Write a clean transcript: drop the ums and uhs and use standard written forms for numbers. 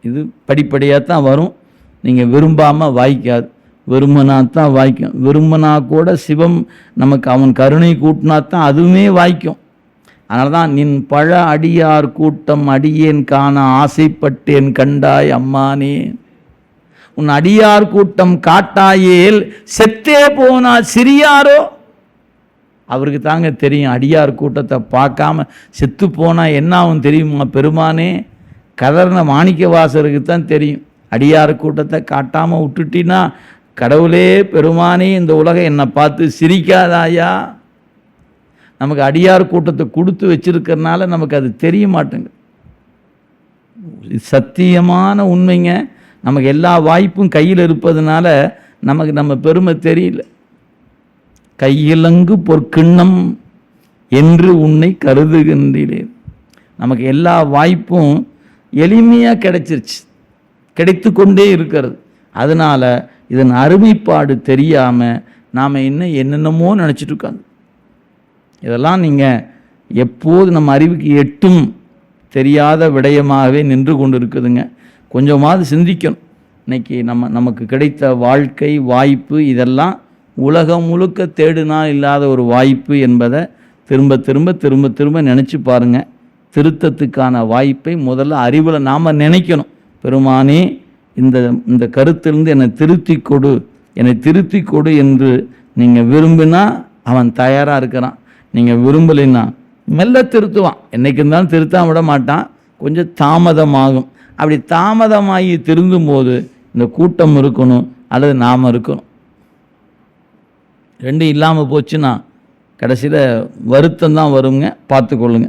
இது படிப்படியாக தான் வரும். நீங்கள் விரும்பாமல் வாய்க்காது, விரும்பினா தான் வாய்க்கும். விரும்பினா கூட சிவம் நமக்கு அவன் கருணை கூட்டினா தான் அதுவுமே வாய்க்கும். அதனால தான் நின் பழ அடியார் கூட்டம் அடியேன் காண ஆசைப்பட்டேன் கண்டாய் அம்மானே. உன் அடியார் கூட்டம் காட்டாயேல் செத்தே போனா சிறியாரோ. அவருக்கு தாங்க தெரியும், அடியார் கூட்டத்தை பார்க்காம செத்து போனால் என்ன ஆகும் தெரியுமா பெருமானே? கதர்ன மாணிக்க வாசருக்கு தான் தெரியும். அடியார் கூட்டத்தை காட்டாமல் விட்டுட்டினா கடவுளே பெருமானே இந்த உலகம் என்னை பார்த்து சிரிக்காதாயா. நமக்கு அடியார் கூட்டத்தை கொடுத்து வச்சிருக்கிறதுனால நமக்கு அது தெரிய மாட்டேங்க. சத்தியமான உண்மைங்க. நமக்கு எல்லா வாய்ப்பும் கையில் இருப்பதுனால நமக்கு நம்ம பெருமை தெரியல. கையிலங்கு பொற்கிண்ணம் என்று உன்னை கருதுகின்றேன். நமக்கு எல்லா வாய்ப்பும் எளிமையாக கிடைச்சிருச்சு, கிடைத்து கொண்டே இருக்கிறது. அதனால் இதன் அருமைப்பாடு தெரியாமல் நாம் என்னென்னமோ நினச்சிட்டு இருக்காங்க. இதெல்லாம் நீங்கள் எப்போது நம்ம அறிவுக்கு எட்டும் தெரியாத விடயமாகவே நின்று கொண்டு இருக்குதுங்க. கொஞ்சமாவது சிந்திக்கணும். இன்றைக்கி நமக்கு கிடைத்த வாழ்க்கை வாய்ப்பு இதெல்லாம் உலகம் முழுக்க தேடினா இல்லாத ஒரு வாய்ப்பு என்பதை திரும்ப திரும்ப திரும்ப திரும்ப நினச்சி பாருங்கள். திருத்தத்துக்கான வாய்ப்பை முதல்ல அறிவில் நாம் நினைக்கணும். பெருமானே இந்த கருத்திலிருந்து என்னை திருத்தி கொடு என்று நீங்கள் விரும்பினா அவன் தயாராக இருக்கிறான். நீங்கள் விரும்பலைன்னா மெல்ல திருத்துவான். என்றைக்கு இருந்தாலும் திருத்தாம விட மாட்டான், கொஞ்சம் தாமதமாகும். அப்படி தாமதமாகி திருந்தும் போது இந்த கூட்டம் இருக்கணும் அல்லது நாம் இருக்கணும். ரெண்டும் இல்லாமல் போச்சுன்னா கடைசியில் வருத்தம் தான் வருங்க. பார்த்துக்கொள்ளுங்க.